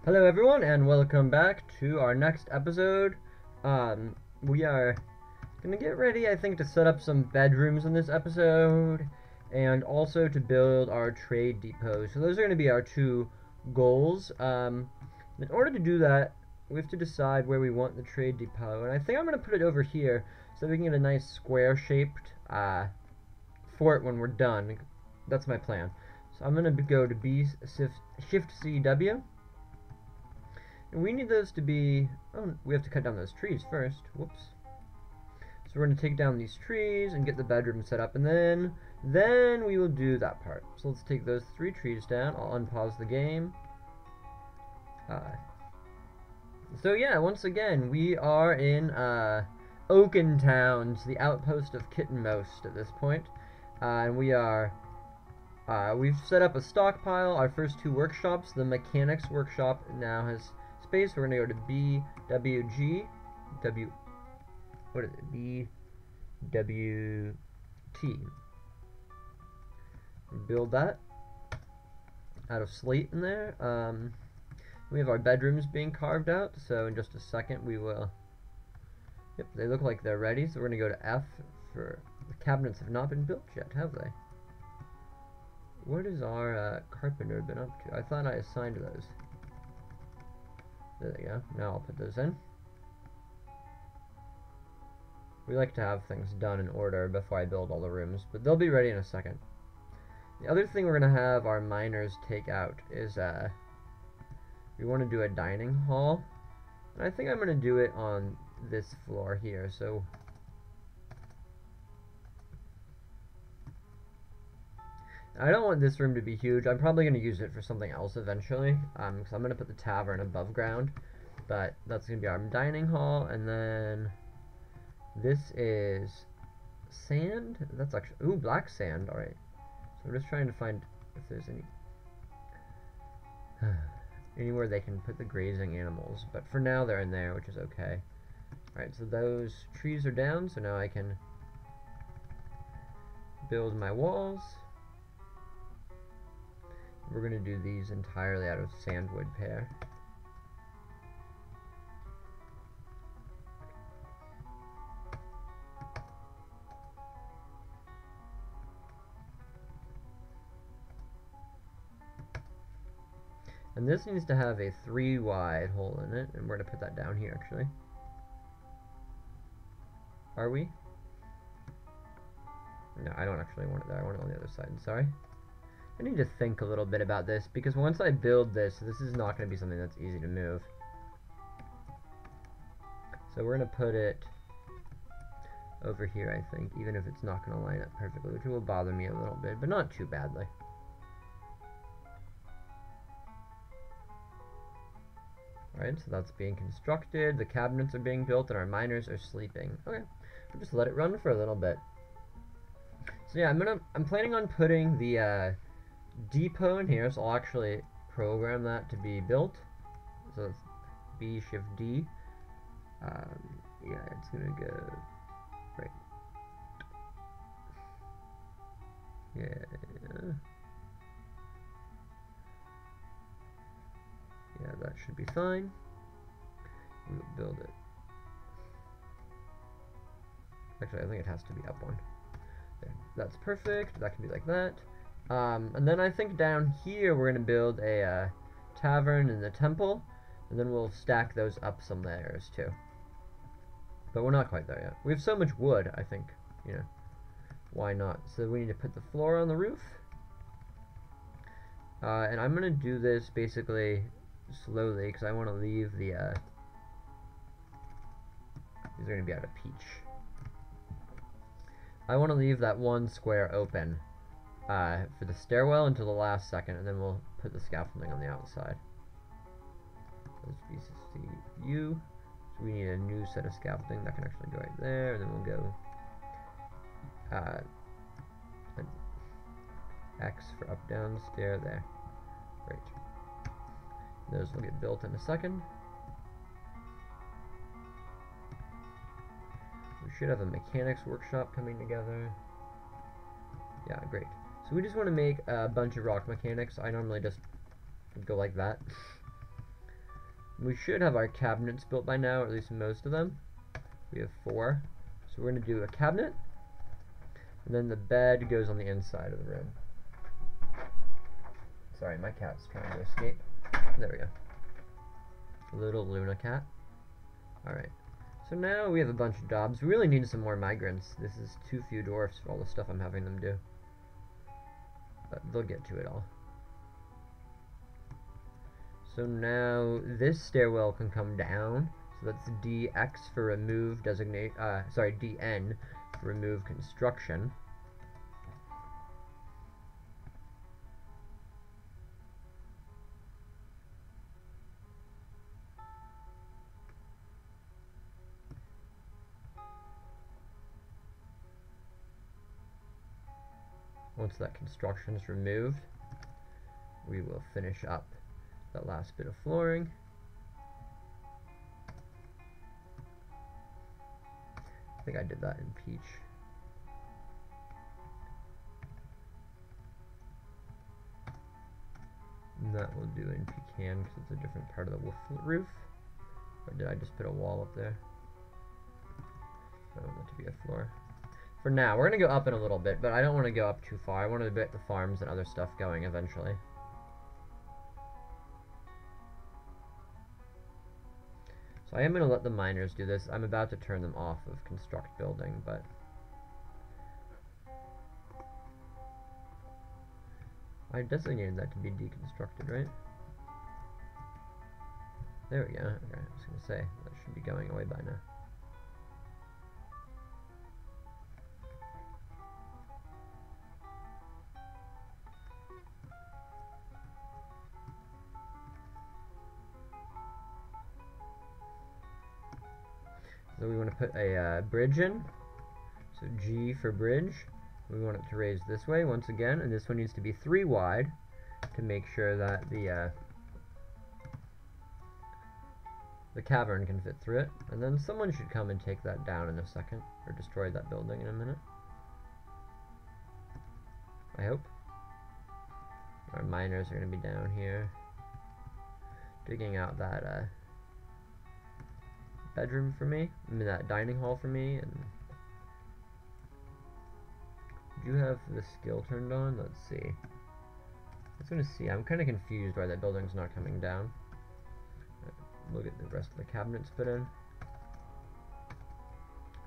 Hello everyone and welcome back to our next episode. We are gonna get ready, I think, to set up some bedrooms in this episode and also to build our trade depot. So those are gonna be our two goals. In order to do that, we have to decide where we want the trade depot, and I think I'm gonna put it over here so that we can get a nice square-shaped fort when we're done. That's my plan. So I'm gonna go to Shift C W. And we need those to be... Oh, we have to cut down those trees first. Whoops. So we're going to take down these trees and get the bedroom set up, and then we will do that part. So let's take those 3 trees down. I'll unpause the game. So yeah, once again, we are in Oakentown, the outpost of Kittenmost at this point. And we are... we've set up a stockpile. Our first 2 workshops. The mechanics workshop now has... space. We're gonna go to what is it? BWT. Build that out of slate in there. We have our bedrooms being carved out, so in just a second we will. Yep, they look like they're ready. So we're gonna go to F for the cabinets have not been built yet, have they? What has our carpenter been up to? I thought I assigned those. There they go. Now I'll put those in. We like to have things done in order before I build all the rooms, but they'll be ready in a second. The other thing we're going to have our miners take out is we want to do a dining hall. And I think I'm going to do it on this floor here. So I don't want this room to be huge. I'm probably going to use it for something else eventually, because I'm going to put the tavern above ground, but that's going to be our dining hall. And then this is sand. That's actually, ooh, black sand. Alright, so I'm just trying to find if there's anywhere they can put the grazing animals, but for now they're in there, which is okay. Alright, so those trees are down, so now I can build my walls. We're going to do these entirely out of sandwood pear. And this needs to have a 3 wide hole in it, and we're going to put that down here actually. Are we? No, I don't actually want it there. I want it on the other side. Sorry. I need to think a little bit about this, because once I build this is not going to be something that's easy to move. So we're going to put it over here, I think, even if it's not going to line up perfectly, which will bother me a little bit, but not too badly. Alright, so that's being constructed, the cabinets are being built, and our miners are sleeping. Okay, we'll just let it run for a little bit. So yeah, I'm planning on putting the depot in here, so I'll actually program that to be built. So it's B Shift D. Yeah, it's gonna go right. Yeah, that should be fine. We'll build it. Actually, I think it has to be up one. There. That's perfect. That can be like that. And then I think down here we're going to build a tavern and a temple, and then we'll stack those up some layers too. But we're not quite there yet. We have so much wood, I think, you know, why not? So we need to put the floor on the roof. And I'm going to do this basically slowly, because I want to leave the, these are going to be out of peach. I want to leave that one square open for the stairwell until the last second, and then we'll put the scaffolding on the outside. Those pieces U. So we need a new set of scaffolding that can actually go right there, and then we'll go an X for up down stair there. Great. Those will get built in a second. We should have a mechanics workshop coming together. Yeah, great. So we just want to make a bunch of rock mechanics. I normally just go like that. We should have our cabinets built by now, or at least most of them. We have 4. So we're going to do a cabinet, and then the bed goes on the inside of the room. Sorry, my cat's trying to escape. There we go. Little Luna cat. Alright. So now we have a bunch of jobs. We really need some more migrants. This is too few dwarfs for all the stuff I'm having them do. But they'll get to it all. So now this stairwell can come down. So that's DX for remove designate, DN for remove construction. Once that construction is removed, we will finish up that last bit of flooring. I think I did that in peach. And that we'll do in pecan because it's a different part of the roof. Or did I just put a wall up there? I want that to be a floor. For now, we're going to go up in a little bit, but I don't want to go up too far. I want to get the farms and other stuff going eventually. So I am going to let the miners do this. I'm about to turn them off of construct building, but I designated that to be deconstructed, right? There we go. Okay, I was going to say, that should be going away by now. So we want to put a bridge in. So G for bridge. We want it to raise this way once again, and this one needs to be 3 wide to make sure that the cavern can fit through it. And then someone should come and take that down in a second, or destroy that building in a minute. I hope. Our miners are going to be down here, digging out that bedroom for me, I mean that dining hall for me. And do you have the skill turned on? Let's see. I was going to see. I'm kind of confused why that building's not coming down. Look at the rest of the cabinets put in.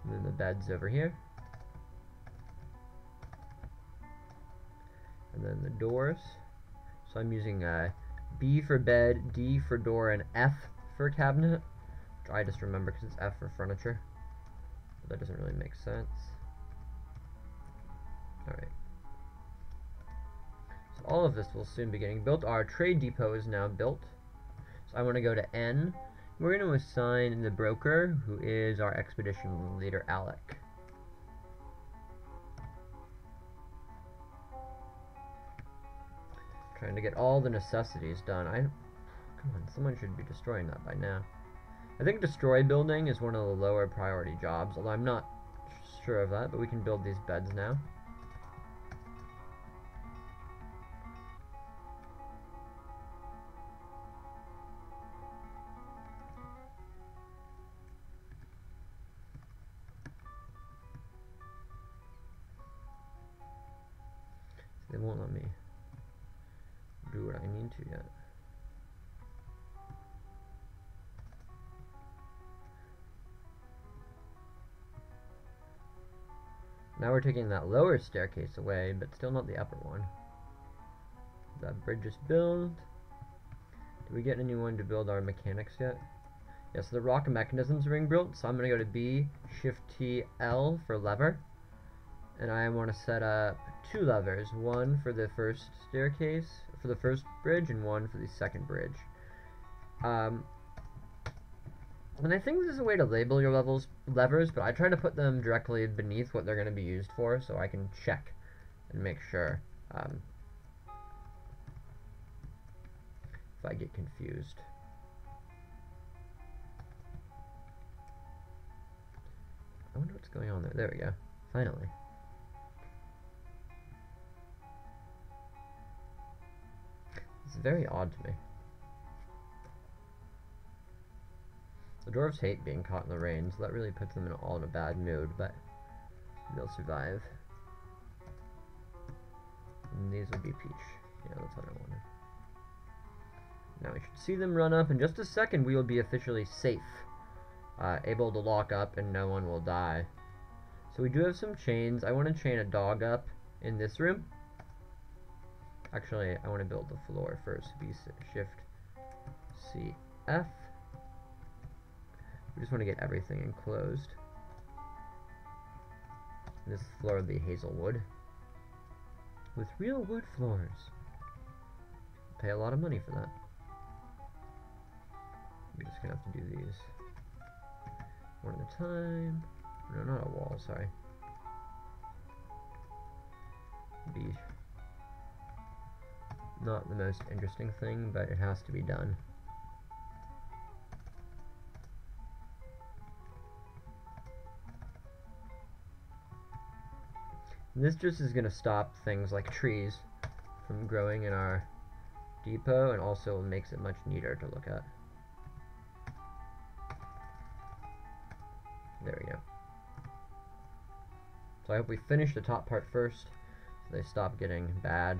And then the bed's over here. And then the doors. So I'm using B for bed, D for door, and F for cabinet. Which I just remember because it's F for furniture. But that doesn't really make sense. Alright. So all of this will soon be getting built. Our trade depot is now built. So I want to go to N. We're going to assign the broker, who is our expedition leader, Alec. Trying to get all the necessities done. Come on, someone should be destroying that by now. I think destroy building is one of the lower priority jobs, although I'm not sure of that, but we can build these beds now. They won't let me do what I need to yet. Now we're taking that lower staircase away, but still not the upper one. That bridge is built. Did we get anyone to build our mechanics yet? Yes, the rock mechanisms are being built, so I'm going to go to B, Shift T, L for lever. And I want to set up 2 levers, one for the first staircase, for the first bridge, and one for the second bridge. And I think this is a way to label your levers, but I try to put them directly beneath what they're going to be used for, so I can check and make sure if I get confused. I wonder what's going on there. There we go. Finally. It's very odd to me. The dwarves hate being caught in the rain, so that really puts them all in a bad mood, but they'll survive. And these will be peach. Yeah, that's what I wanted. Now we should see them run up. In just a second, we will be officially safe. Able to lock up and no one will die. So we do have some chains. I want to chain a dog up in this room. Actually, I want to build the floor first. Shift C F. We just want to get everything enclosed. This floor will be hazelwood with real wood floors. Pay a lot of money for that. We're just gonna have to do these one at a time. No, not a wall, sorry. Be not the most interesting thing, but it has to be done. And this just is going to stop things like trees from growing in our depot, and also makes it much neater to look at. There we go. So I hope we finish the top part first, so they stop getting bad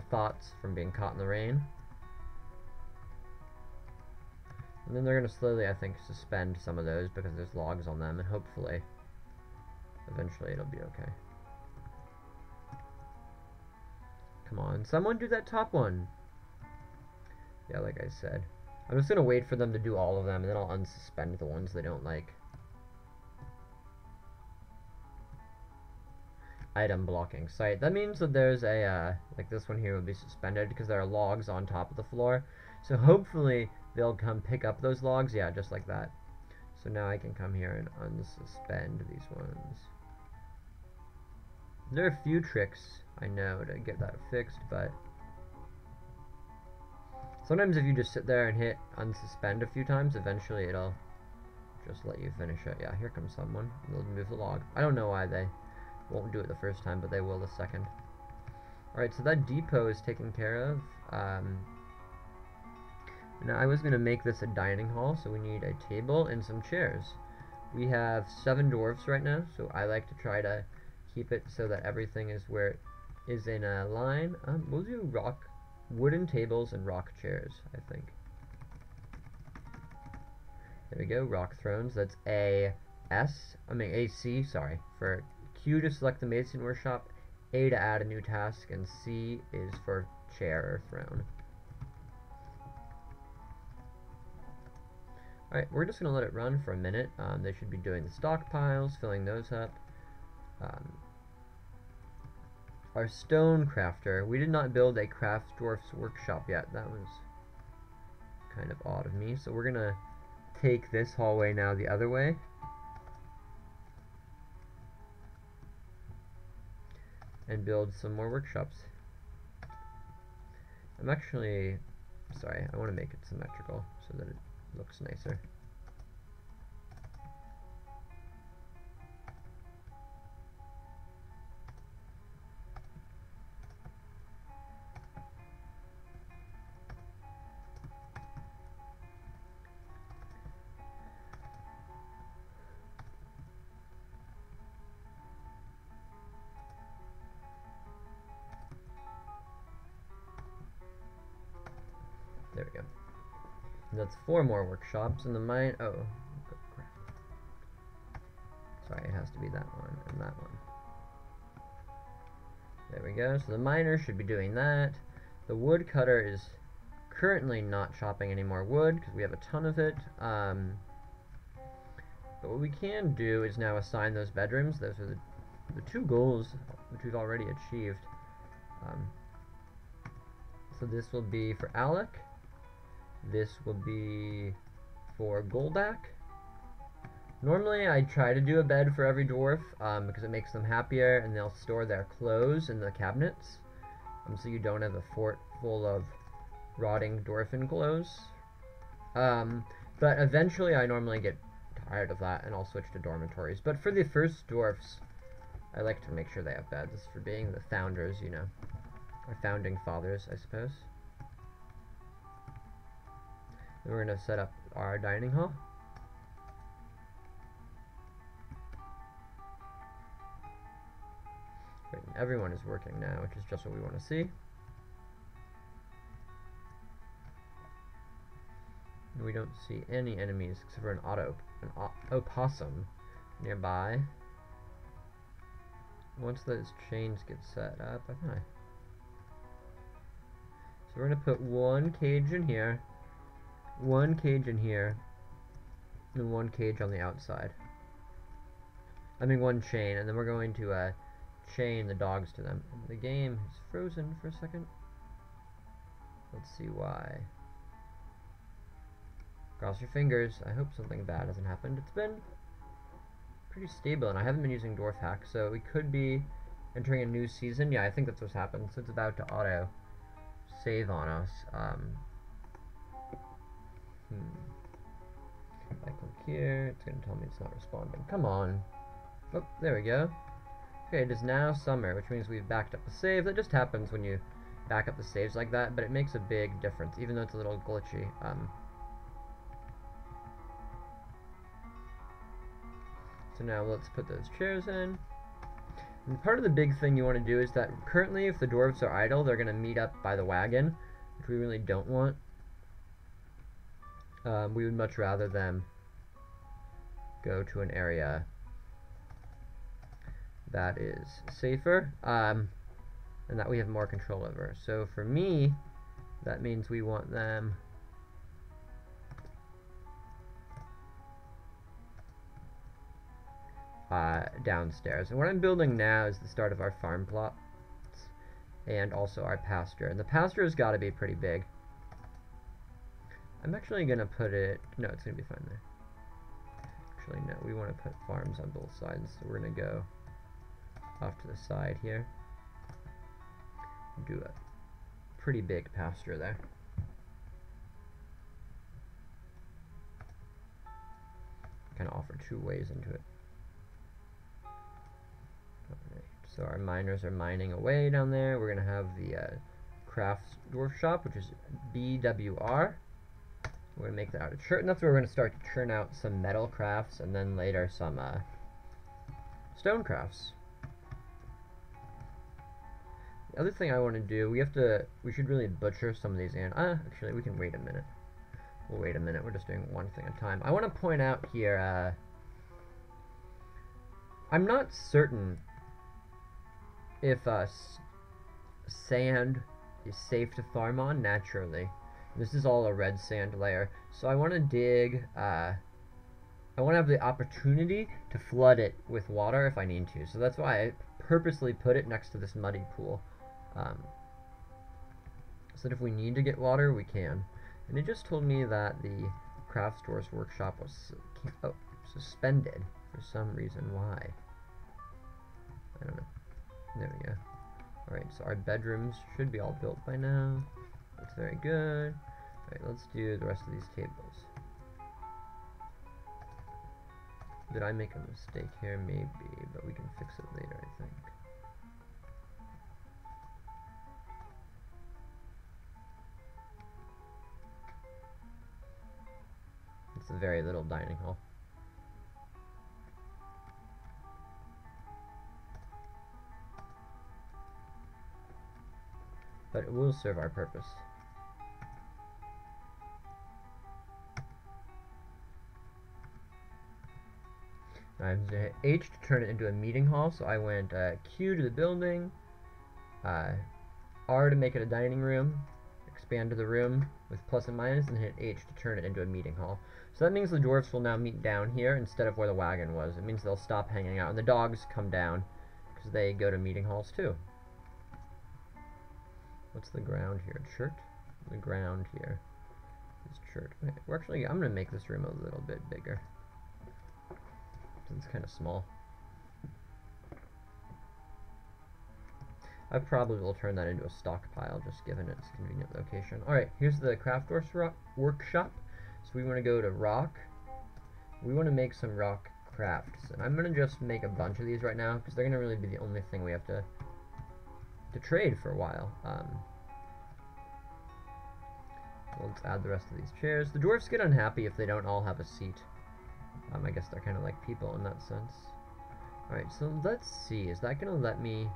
thoughts from being caught in the rain. And then they're going to slowly, I think, suspend some of those because there's logs on them, and hopefully eventually it'll be okay. Come on, someone do that top one. Yeah, like I said. I'm just going to wait for them to do all of them, and then I'll unsuspend the ones they don't like. Item blocking site. That means that there's a, like this one here will be suspended because there are logs on top of the floor. So hopefully they'll come pick up those logs. Yeah, just like that. So now I can come here and unsuspend these ones. There are a few tricks I know to get that fixed, but sometimes if you just sit there and hit unsuspend a few times, eventually it'll just let you finish it. Yeah, here comes someone. They'll move the log. I don't know why they won't do it the first time, but they will the second. Alright, so that depot is taken care of. Now I was going to make this a dining hall, so we need a table and some chairs. We have 7 dwarfs right now, so I like to try to keep it so that everything is where it is in a line. We'll do wooden tables and rock chairs, I think. There we go, rock thrones. That's AC, sorry, for Q to select the Mason Workshop, A to add a new task, and C is for chair or throne. Alright, we're just going to let it run for a minute. They should be doing the stockpiles, filling those up. Our stone crafter. We did not build a craft dwarf's workshop yet. That was kind of odd of me. So we're going to take this hallway now the other way. And build some more workshops. I'm actually, sorry, I want to make it symmetrical so that it looks nicer. There we go. And that's 4 more workshops, and the mine. Oh, crap. Sorry, it has to be that one and that one. There we go. So the miner should be doing that. The woodcutter is currently not chopping any more wood because we have a ton of it. But what we can do is now assign those bedrooms. Those are the 2 goals which we've already achieved. So this will be for Alec. This will be for Goldak. Normally I try to do a bed for every dwarf because it makes them happier, and they'll store their clothes in the cabinets, so you don't have a fort full of rotting dwarfen clothes. But eventually I normally get tired of that and I'll switch to dormitories. But for the first dwarfs, I like to make sure they have beds for being the founders, you know, or founding fathers, I suppose. Then we're going to set up our dining hall. Great, and everyone is working now, which is just what we want to see. We don't see any enemies except for an opossum nearby. Once those chains get set up, so we're gonna put one cage in here, one cage in here, and one cage on the outside. I mean one chain, and then we're going to chain the dogs to them. The game is frozen for a second. Let's see why. Cross your fingers. I hope something bad hasn't happened. It's been pretty stable, and I haven't been using Dwarf Hack, so we could be entering a new season. Yeah, I think that's what's happened. So it's about to auto save on us. If I click here, it's going to tell me it's not responding. Come on. Oh, there we go. Okay, it is now summer, which means we've backed up the save. That just happens when you back up the saves like that, but it makes a big difference, even though it's a little glitchy. So now let's put those chairs in. And part of the big thing you want to do is that currently if the dwarves are idle, they're going to meet up by the wagon, which we really don't want. We would much rather them go to an area that is safer, and that we have more control over. So for me, that means we want them downstairs. And what I'm building now is the start of our farm plots and also our pasture. And the pasture has got to be pretty big. I'm actually going to put it... No, it's going to be fine there. Actually, no, we want to put farms on both sides. So we're going to go off to the side here. Do a pretty big pasture there. Kind of offer two ways into it. So our miners are mining away down there. We're going to have the crafts dwarf shop, which is BWR. We're going to make that out of chert, and that's where we're going to start to churn out some metal crafts, and then later some stone crafts. The other thing I want to do, we should really butcher some of these actually, we can wait a minute. We'll wait a minute. We're just doing one thing at a time. I want to point out here, I'm not certain if sand is safe to farm on naturally. This is all a red sand layer, so I want to dig, I want to have the opportunity to flood it with water if I need to, so that's why I purposely put it next to this muddy pool, so that if we need to get water, we can. And it just told me that the craft store's workshop was suspended for some reason. Why? I don't know. There we go. Alright, so our bedrooms should be all built by now. That's very good. Alright, let's do the rest of these tables. Did I make a mistake here? Maybe, but we can fix it later, I think. It's a very little dining hall. But it will serve our purpose. I'm going to hit H to turn it into a meeting hall, so I went Q to the building, R to make it a dining room, expand to the room with plus and minus, and hit H to turn it into a meeting hall. So that means the dwarfs will now meet down here instead of where the wagon was. It means they'll stop hanging out, and the dogs come down because they go to meeting halls too. What's the ground here? Chert? The ground here is chert. Okay, I'm going to make this room a little bit bigger. It's kind of small. I probably will turn that into a stockpile, just given its convenient location. Alright, here's the craft workshop. So we want to go to rock. We want to make some rock crafts. And I'm going to just make a bunch of these right now, because they're going to really be the only thing we have to trade for a while. We'll let's add the rest of these chairs. The dwarfs get unhappy if they don't all have a seat. I guess they're kind of like people in that sense. Alright, so let's see. Is that going to let me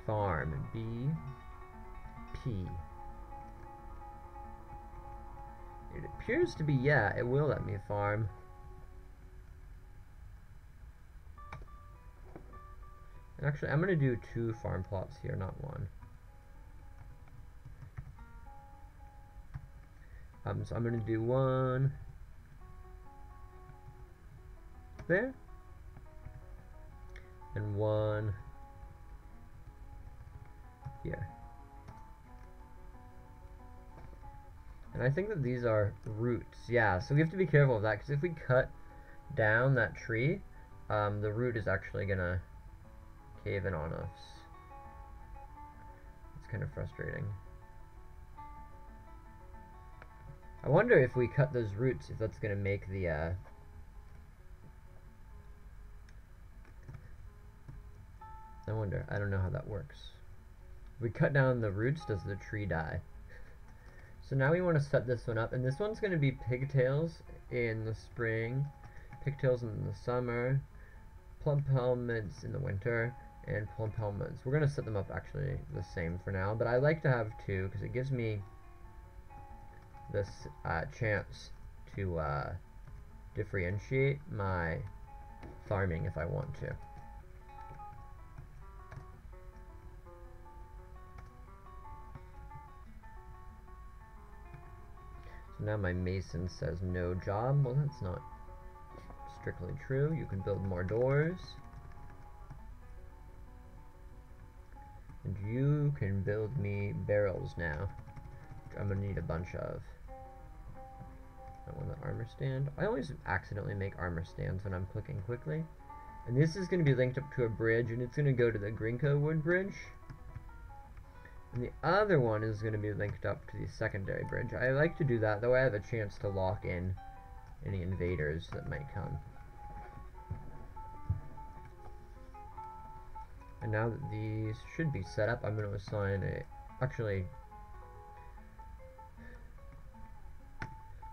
farm? B, P. It appears to be, yeah, it will let me farm. And actually, I'm going to do 2 farm plots here, not 1. So I'm going to do 1 there, and 1 here. And I think that these are roots. Yeah, so we have to be careful of that, because if we cut down that tree, the root is actually going to cave in on us. It's kind of frustrating. I wonder if we cut those roots, if that's going to make the, I wonder. I don't know how that works. If we cut down the roots, does the tree die? So now we want to set this one up, and this one's going to be pigtails in the spring, pigtails in the summer, plump helmets in the winter, and plump helmets. We're going to set them up actually the same for now, but I like to have 2 because it gives me this chance to differentiate my farming if I want to. So now my mason says no job. Well, that's not strictly true. You can build more doors. And you can build me barrels now, which I'm going to need a bunch of. I want the armor stand. I always accidentally make armor stands when I'm clicking quickly. And this is going to be linked up to a bridge, and it's going to go to the Grinko Wood Bridge. And the other one is going to be linked up to the secondary bridge. I like to do that, though I have a chance to lock in any invaders that might come. And now that these should be set up, I'm going to assign a... Actually,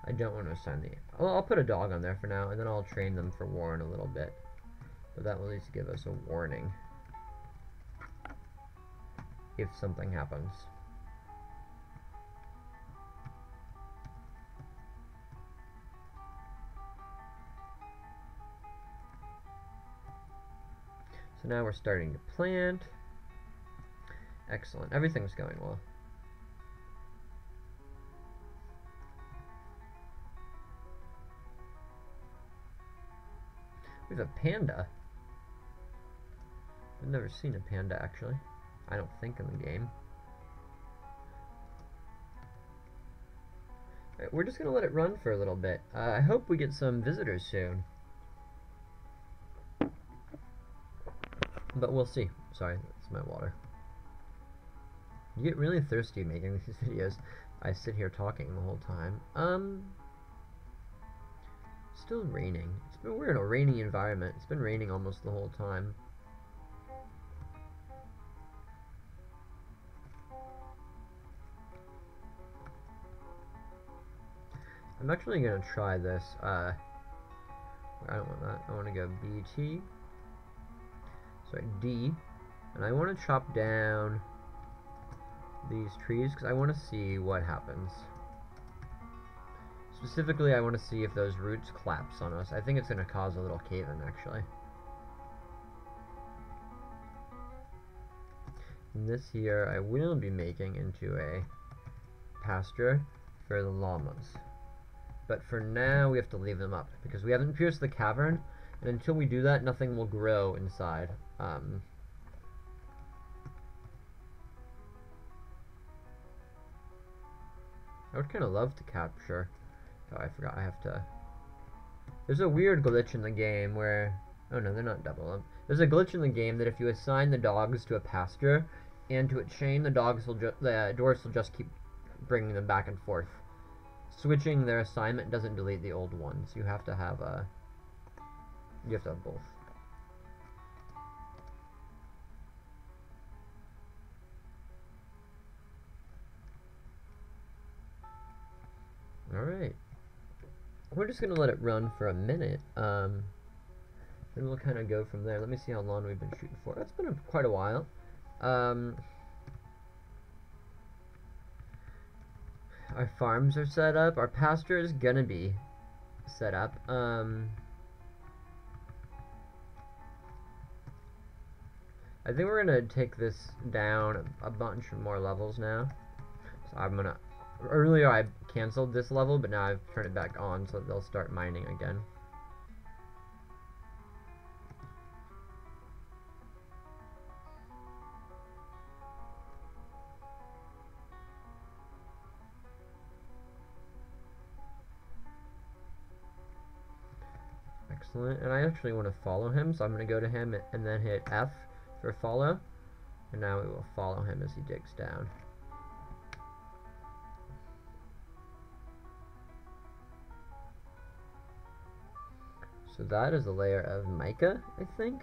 I don't want to assign the... Well, I'll put a dog on there for now, and then I'll train them for war in a little bit. But that will at least give us a warning if something happens. So now we're starting to plant. Excellent. Everything's going well. We have a panda. I've never seen a panda, actually. I don't think in the game. Alright, we're just going to let it run for a little bit. I hope we get some visitors soon. But we'll see. Sorry, that's my water. You get really thirsty making these videos. I sit here talking the whole time. Still raining. We're in a rainy environment. It's been raining almost the whole time. I'm actually going to try this. I don't want that. I want to go BT. Sorry, D. And I want to chop down these trees because I want to see what happens. Specifically, I want to see if those roots collapse on us. I think it's going to cause a little cave-in, actually. And this here I will be making into a pasture for the llamas. But for now, we have to leave them up, because we haven't pierced the cavern, and until we do that, nothing will grow inside. I would kind of love to capture... Oh, I forgot, I have to... There's a weird glitch in the game where... Oh no, they're not double up. There's a glitch in the game that if you assign the dogs to a pasture, and to a chain, the dwarves will just keep bringing them back and forth. Switching their assignment doesn't delete the old ones. You have to have both. we're just gonna let it run for a minute. Then we'll kind of go from there. Let me see how long we've been shooting for. That's been quite a while. Our farms are set up. Our pasture is gonna be set up. I think we're gonna take this down a bunch more levels now. So I'm gonna. Earlier I canceled this level, but now I've turned it back on, so they'll start mining again. Excellent. And I actually want to follow him, so I'm going to go to him and then hit F for follow. And now we will follow him as he digs down. So that is a layer of mica, I think.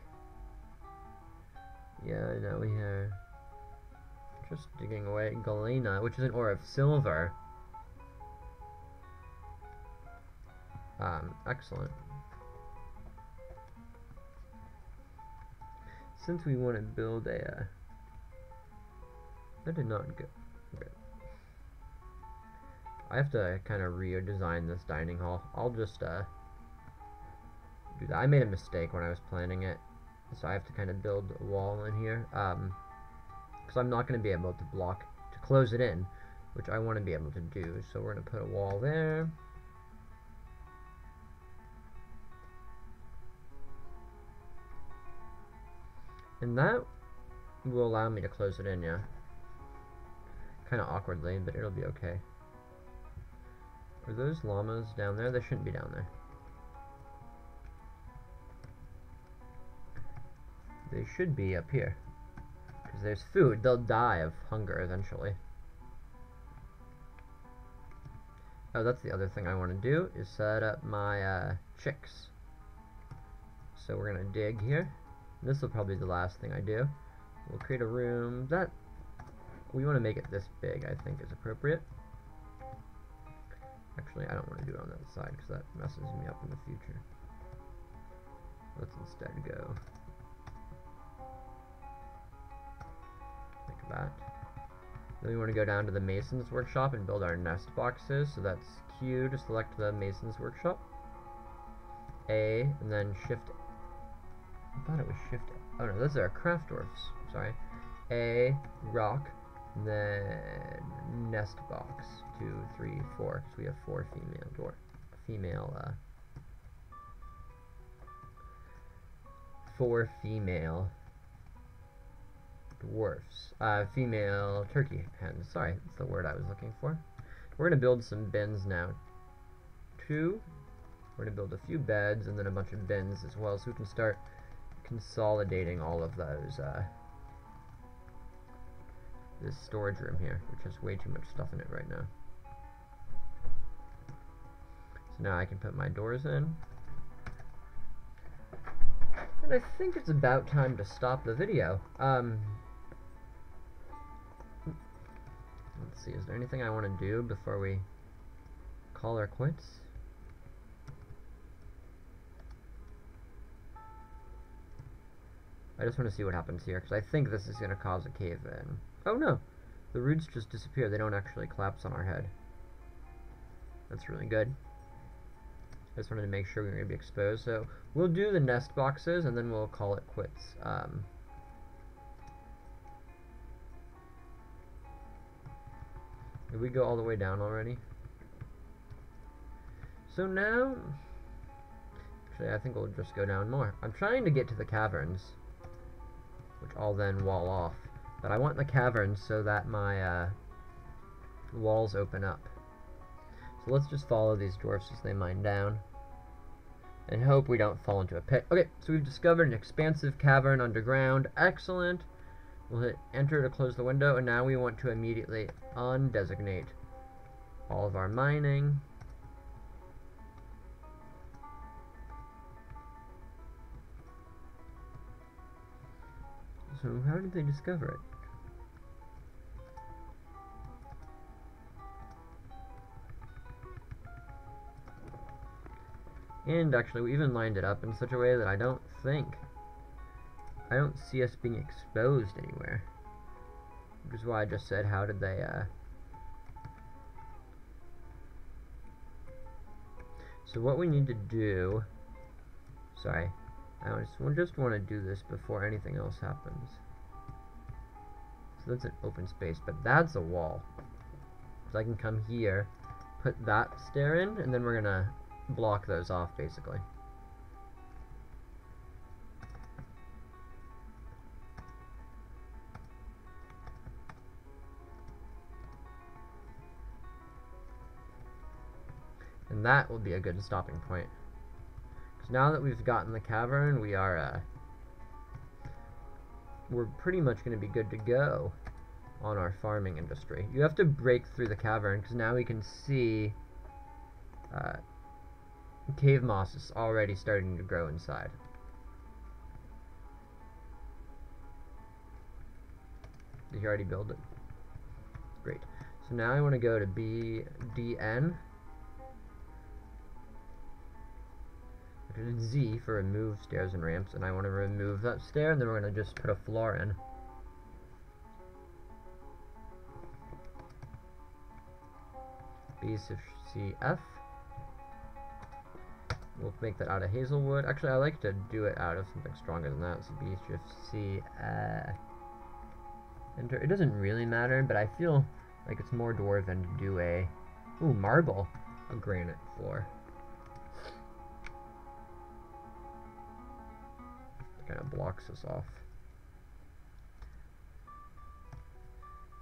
Yeah, now we are just digging away galena, which is an ore of silver. Excellent. Since we want to build a, that did not go. Okay. I have to kind of redesign this dining hall. I'll just do that. I made a mistake when I was planning it, so I have to kind of build a wall in here, because I'm not going to be able to close it in, which I want to be able to do. So we're going to put a wall there. And that will allow me to close it in, yeah. Kind of awkwardly, but it'll be okay. Are those llamas down there? They shouldn't be down there. They should be up here. Because there's food. They'll die of hunger eventually. Oh, that's the other thing I want to do, is set up my chicks. So we're going to dig here. This will probably be the last thing I do. We'll create a room that we want to make it this big, I think is appropriate. Actually, I don't want to do it on that side because that messes me up in the future. Let's instead go like that. Then we want to go down to the Mason's Workshop and build our nest boxes. So that's Q to select the Mason's Workshop. A, and then Shift. I thought it was Shift. Oh no, those are craft dwarfs. Sorry. A, rock, then nest box. 2, 3, 4. Because we have 4 4 female dwarfs. Female turkey hens. Sorry, that's the word I was looking for. We're going to build some bins now. 2. We're going to build a few beds and then a bunch of bins as well, so we can start consolidating all of those, this storage room here, which has way too much stuff in it right now. So now I can put my doors in. And I think it's about time to stop the video. Let's see, is there anything I want to do before we call her quits? I just want to see what happens here, because I think this is going to cause a cave-in. Oh no! The roots just disappear. They don't actually collapse on our head. That's really good. I just wanted to make sure we were going to be exposed. So we'll do the nest boxes, and then we'll call it quits. Did we go all the way down already? So now... Actually, I think we'll just go down more. I'm trying to get to the caverns, which I'll then wall off. But I want the caverns so that my walls open up. So let's just follow these dwarfs as they mine down. And hope we don't fall into a pit. Okay, so we've discovered an expansive cavern underground. Excellent. We'll hit enter to close the window, and now we want to immediately undesignate all of our mining. So how did they discover it? And actually, we even lined it up in such a way that I don't see us being exposed anywhere. Which is why I just said, how did they, So what we need to do... Sorry. I just want to do this before anything else happens. So that's an open space, but that's a wall. So I can come here, put that stair in, and then we're gonna block those off, basically. And that will be a good stopping point. Because now that we've gotten the cavern, we're pretty much going to be good to go on our farming industry. You have to break through the cavern, because now we can see cave moss is already starting to grow inside. Did you already build it? Great. So now I want to go to BDN. Z for remove stairs and ramps, and I want to remove that stair, and then we're going to just put a floor in. BCF. We'll make that out of hazelwood. Actually, I like to do it out of something stronger than that. So B-Shift-C. Enter. It doesn't really matter, but I feel like it's more dwarven to do a marble, a granite floor. Kind of blocks us off.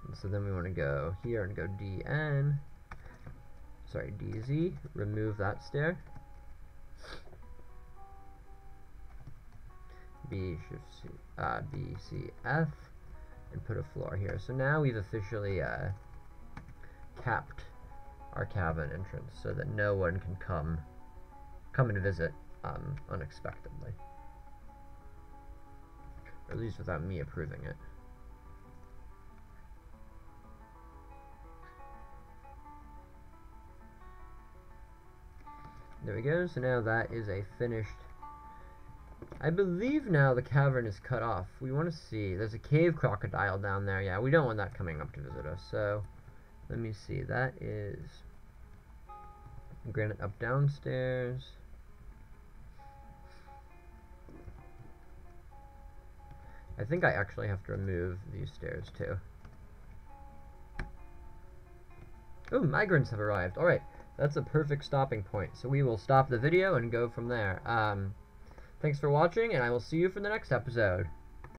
And so then we want to go here and go DZ, remove that stair. BCF, and put a floor here. So now we've officially capped our cavern entrance so that no one can come and visit unexpectedly. Or at least without me approving it. There we go, so now that is a finished... I believe now the cavern is cut off. We want to see, there's a cave crocodile down there. Yeah, we don't want that coming up to visit us, so... Let me see, that is... Granite up downstairs... I think I actually have to remove these stairs too. Oh, migrants have arrived. Alright, that's a perfect stopping point. So we will stop the video and go from there. Thanks for watching, and I will see you for the next episode.